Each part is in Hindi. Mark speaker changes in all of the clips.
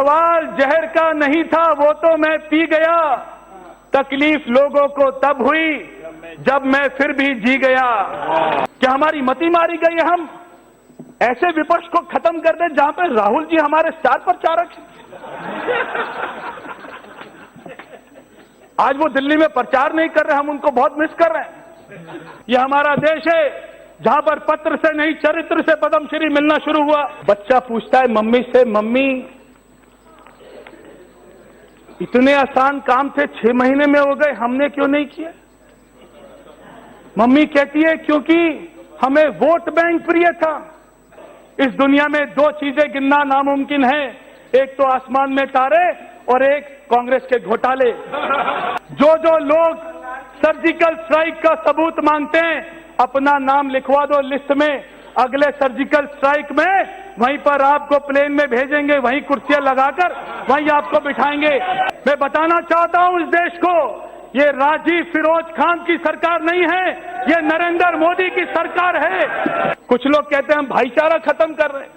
Speaker 1: सवाल जहर का नहीं था वो तो मैं पी गया, तकलीफ लोगों को तब हुई जब मैं फिर भी जी गया। क्या हमारी मति मारी गई है? हम ऐसे विपक्ष को खत्म कर दें जहां पे राहुल जी हमारे स्टार प्रचारक हैं। आज वो दिल्ली में प्रचार नहीं कर रहे, हम उनको बहुत मिस कर रहे हैं। ये हमारा देश है जहां पर पत्र से नहीं चरित्र से पद्मश्री मिलना शुरू हुआ। बच्चा पूछता है मम्मी से, मम्मी इतने आसान काम थे 6 महीने में हो गए, हमने क्यों नहीं किया? मम्मी कहती है क्योंकि हमें वोट बैंक प्रिय था। इस दुनिया में 2 चीजें गिनना नामुमकिन है, एक तो आसमान में तारे और एक कांग्रेस के घोटाले। जो लोग सर्जिकल स्ट्राइक का सबूत मांगते हैं, अपना नाम लिखवा दो लिस्ट में, अगले सर्जिकल स्ट्राइक में वहीं पर आपको प्लेन में भेजेंगे, वहीं कुर्सियां लगाकर वहीं आपको बिठाएंगे। मैं बताना चाहता हूं इस देश को, ये राजीव फिरोज खान की सरकार नहीं है, ये नरेंद्र मोदी की सरकार है। कुछ लोग कहते हैं हम भाईचारा खत्म कर रहे हैं।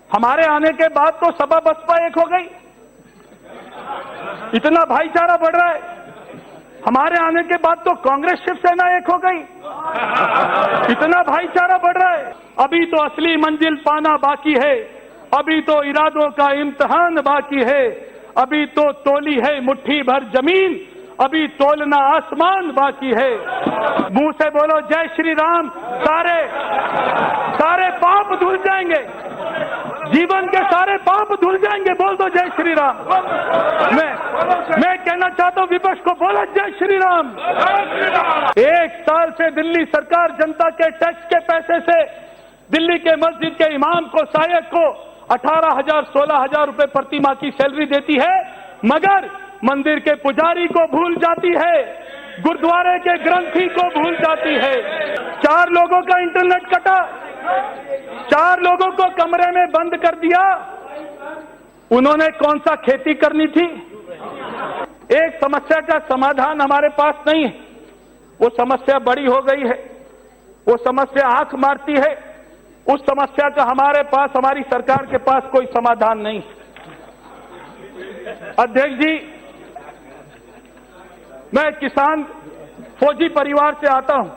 Speaker 1: हमारे आने के बाद तो सपा बसपा एक हो गई, इतना भाईचारा बढ़ रहा है। हमारे आने के बाद तो कांग्रेस शिवसेना एक हो गई, इतना भाईचारा बढ़ रहा है। अभी तो असली मंजिल पाना बाकी है, अभी तो इरादों का इम्तिहान बाकी है, अभी तो तोली है मुट्ठी भर जमीन, अभी तोलना आसमान बाकी है। मुंह से बोलो जय श्री राम, सारे पाप धुल जाएंगे, जीवन के सारे पाप धुल जाएंगे। बोल दो जय श्री राम। मैं कहना चाहता हूं विपक्ष को, बोलो जय श्री राम। 1 साल से दिल्ली सरकार जनता के टैक्स के पैसे से दिल्ली के मस्जिद के इमाम को, सायक को 18,000 16,000 रुपए प्रति माह की सैलरी देती है, मगर मंदिर के पुजारी को भूल जाती है, गुरुद्वारे के ग्रंथी को भूल जाती है। 4 लोगों का इंटरनेट कटा, 4 लोगों को कमरे में बंद कर दिया। उन्होंने कौन सा खेती करनी थी? एक समस्या का समाधान हमारे पास नहीं है, वो समस्या बड़ी हो गई है, वो समस्या आंख मारती है। उस समस्या का हमारे पास, हमारी सरकार के पास कोई समाधान नहीं। अध्यक्ष जी, मैं किसान फौजी परिवार से आता हूं।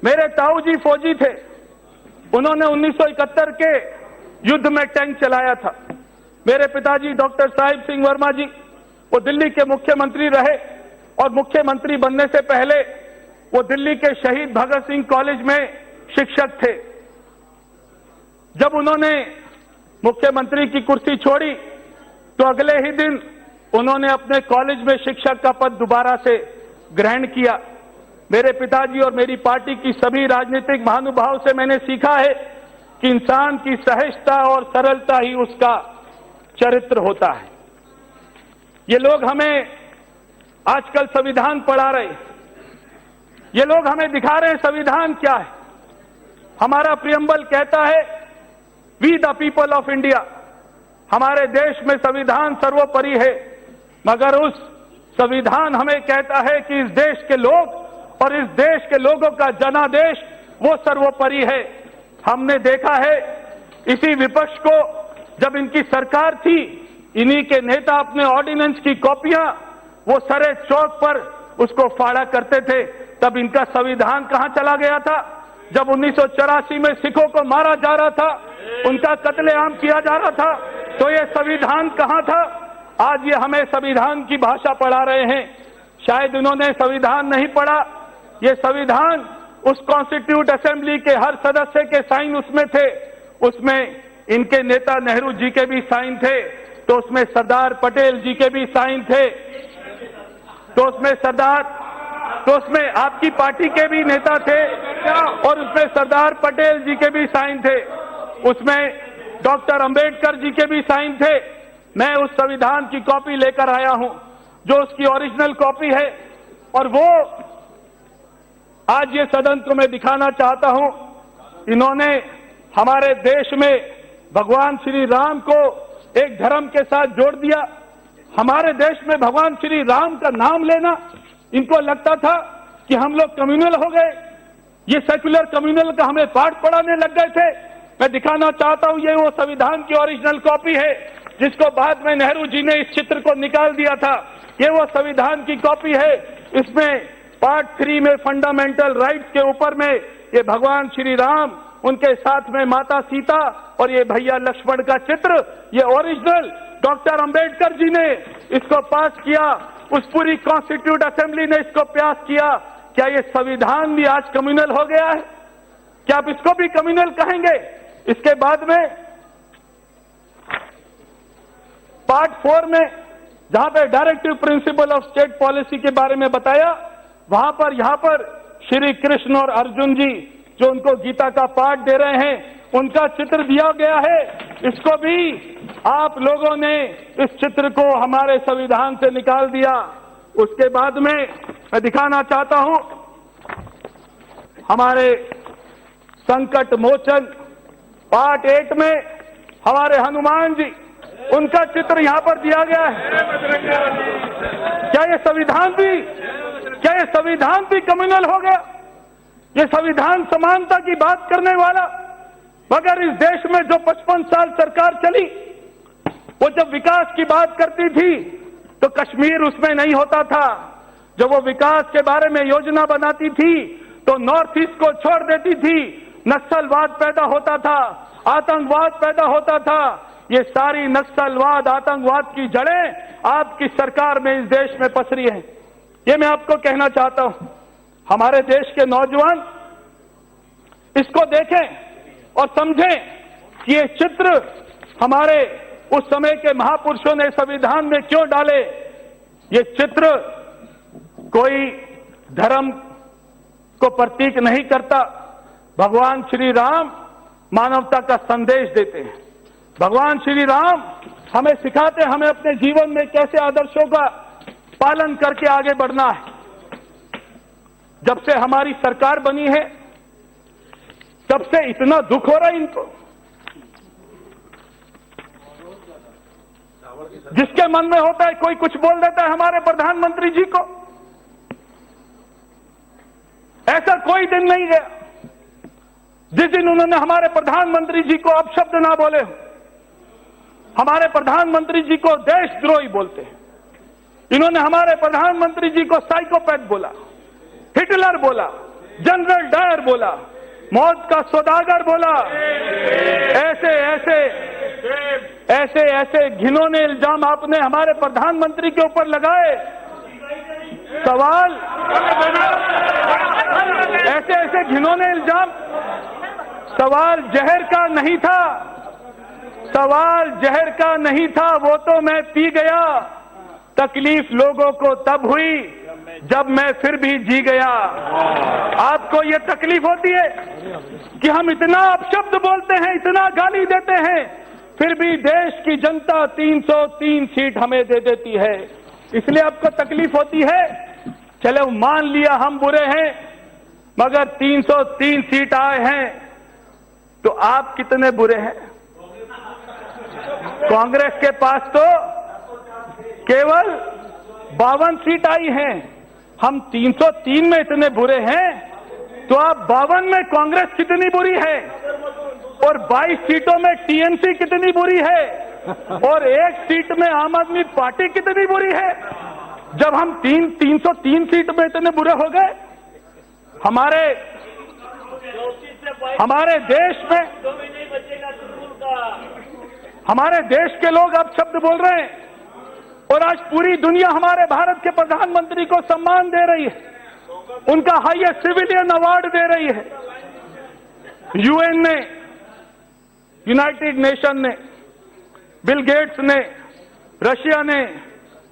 Speaker 1: मेरे ताऊ जी फौजी थे, उन्होंने 1971 के युद्ध में टैंक चलाया था। मेरे पिताजी डॉक्टर साहिब सिंह वर्मा जी, वो दिल्ली के मुख्यमंत्री रहे और मुख्यमंत्री बनने से पहले वो दिल्ली के शहीद भगत सिंह कॉलेज में शिक्षक थे। जब उन्होंने मुख्यमंत्री की कुर्सी छोड़ी तो अगले ही दिन उन्होंने अपने कॉलेज में शिक्षक का पद दोबारा से ग्रहण किया। मेरे पिताजी और मेरी पार्टी की सभी राजनीतिक महानुभाव से मैंने सीखा है कि इंसान की सहजता और सरलता ही उसका चरित्र होता है। ये लोग हमें आजकल संविधान पढ़ा रहे, ये लोग हमें दिखा रहे हैं संविधान क्या है। हमारा प्रियम्बल कहता है we the people of India, हमारे देश में संविधान सर्वोपरि है, मगर उस संविधान हमें कहता है कि इस देश के लोग और इस देश के लोगों का जनादेश वो सर्वोपरि है। हमने देखा है इसी विपक्ष को, जब इनकी सरकार थी, इन्हीं के नेता अपने ऑर्डिनेंस की कॉपियां वो सरे चौक पर उसको फाड़ा करते थे। तब इनका संविधान कहां चला गया था? जब 1984 में सिखों को मारा जा रहा था, उनका कत्लेआम किया जा रहा था, तो ये संविधान कहां था? आज ये हमें संविधान की भाषा पढ़ा रहे हैं। शायद इन्होंने संविधान नहीं पढ़ा, ये संविधान उस कॉन्स्टिट्यूट असेंबली के हर सदस्य के साइन उसमें थे, उसमें इनके नेता नेहरू जी के भी साइन थे, तो उसमें सरदार पटेल जी के भी साइन थे, तो उसमें आपकी पार्टी के भी नेता थे और उसमें सरदार पटेल जी के भी साइन थे, उसमें डॉक्टर अंबेडकर जी के भी साइन थे। मैं उस संविधान की कॉपी लेकर आया हूं जो उसकी ओरिजिनल कॉपी है, और वो आज ये सदन को मैं दिखाना चाहता हूं। इन्होंने हमारे देश में भगवान श्री राम को एक धर्म के साथ जोड़ दिया। हमारे देश में भगवान श्री राम का नाम लेना, इनको लगता था कि हम लोग कम्युनल हो गए, ये सेक्युलर कम्युनल का हमें पाठ पढ़ाने लग गए थे। मैं दिखाना चाहता हूं, ये वो संविधान की ओरिजिनल कॉपी है जिसको बाद में नेहरू जी ने इस चित्र को निकाल दिया था। ये वो संविधान की कॉपी है। इसमें पार्ट 3 में फंडामेंटल राइट्स के ऊपर में ये भगवान श्री राम, उनके साथ में माता सीता और ये भैया लक्ष्मण का चित्र, ये ओरिजिनल डॉक्टर अंबेडकर जी ने इसको पास किया, उस पूरी कॉन्स्टिट्यूट असेंबली ने इसको पास किया। क्या ये संविधान भी आज कम्युनल हो गया है? क्या आप इसको भी कम्युनल कहेंगे? इसके बाद में पार्ट 4 में जहां पे directive principle of state policy के बारे में बताया, वहां पर यहां पर श्री कृष्ण और अर्जुन जी जो उनको गीता का पाठ दे रहे हैं, उनका चित्र दिया गया है। इसको भी आप लोगों ने इस चित्र को हमारे संविधान से निकाल दिया। उसके बाद में मैं दिखाना चाहता हूं, हमारे संकट मोचन पार्ट 8 में हमारे हनुमान जी, उनका चित्र यहां पर दिया गया है। क्या ये संविधान भी कम्युनल हो गया? ये संविधान समानता की बात करने वाला, मगर इस देश में जो 55 साल सरकार चली, वो जब विकास की बात करती थी तो कश्मीर उसमें नहीं होता था। जब वो विकास के बारे में योजना बनाती थी तो नॉर्थ ईस्ट को छोड़ देती थी। नक्सलवाद पैदा होता था, आतंकवाद पैदा होता था। ये सारी नक्सलवाद, आतंकवाद की जड़ें आपकी सरकार में इस देश में पसरी हैं। ये मैं आपको कहना चाहता हूं। हमारे देश के नौजवान इसको देखें और समझें कि ये चित्र हमारे उस समय के महापुरुषों ने संविधान में क्यों डाले। ये चित्र कोई धर्म को प्रतीक नहीं करता। भगवान श्री राम मानवता का संदेश देते हैं। भगवान श्री राम हमें सिखाते हैं हमें अपने जीवन में कैसे आदर्शों का पालन करके आगे बढ़ना है। जब से हमारी सरकार बनी है, तब से इतना दुख हो रहा है इनको। जिसके मन में होता है कोई कुछ बोल देता है हमारे प्रधानमंत्री जी को। ऐसा कोई दिन नहीं गया जिस दिन उन्होंने हमारे प्रधानमंत्री जी को अपशब्द ना बोले हो। हमारे प्रधानमंत्री जी को देशद्रोही बोलते हैं। इन्होंने हमारे प्रधानमंत्री जी को साइकोपैथ बोला, हिटलर बोला, जनरल डायर बोला, मौत का सौदागर बोला। ऐसे घिनौने इल्जाम आपने हमारे प्रधानमंत्री के ऊपर लगाए। सवाल ऐसे घिनौने इल्जाम, सवाल जहर का नहीं था, सवाल जहर का नहीं था, वो तो मैं पी गया। तकलीफ लोगों को तब हुई जब मैं फिर भी जी गया। आपको ये तकलीफ होती है कि हम इतना अपशब्द बोलते हैं, इतना गाली देते हैं, फिर भी देश की जनता 303 सीट हमें दे देती है। इसलिए आपको तकलीफ होती है। चलो मान लिया हम बुरे हैं, मगर 303 सीट आए हैं तो आप कितने बुरे हैं? कांग्रेस के पास तो केवल 52 सीट आई हैं। हम 303 में इतने बुरे हैं तो आप 52 में कांग्रेस कितनी बुरी है, और 22 सीटों में टीएमसी कितनी बुरी है, और 1 सीट में आम आदमी पार्टी कितनी बुरी है। जब हम 303 सीट में इतने बुरे हो गए, हमारे देश के लोग अब शब्द बोल रहे हैं, और आज पूरी दुनिया हमारे भारत के प्रधानमंत्री को सम्मान दे रही है, उनका हाईएस्ट सिविलियन अवार्ड दे रही है। यूएन ने, यूनाइटेड नेशन ने, बिल गेट्स ने, रशिया ने,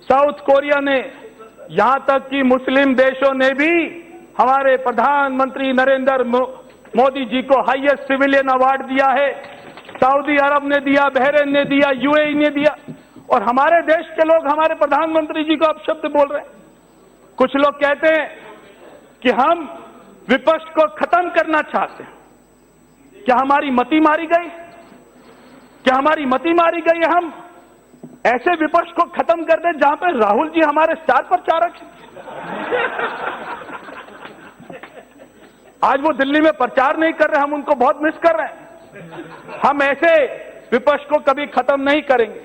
Speaker 1: साउथ कोरिया ने, यहां तक कि मुस्लिम देशों ने भी हमारे प्रधानमंत्री नरेंद्र मोदी जी को हाईएस्ट सिविलियन अवार्ड दिया है। सऊदी अरब ने दिया, बहरीन ने दिया, यूएई ने दिया, और हमारे देश के लोग हमारे प्रधानमंत्री जी को अपशब्द बोल रहे हैं। कुछ लोग कहते हैं कि हम विपक्ष को खत्म करना चाहते हैं। क्या हमारी मति मारी गई? क्या हमारी मति मारी गई? हम ऐसे विपक्ष को खत्म कर दें जहां पर राहुल जी हमारे स्टार प्रचारक हैं। आज वो दिल्ली में प्रचार नहीं कर रहे, हम उनको बहुत मिस कर रहे हैं। हम ऐसे विपक्ष को कभी खत्म नहीं करेंगे।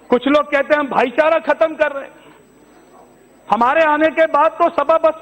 Speaker 1: कुछ लोग कहते हैं हम भाईचारा खत्म कर रहे हैं। हमारे आने के बाद तो सपा बसपा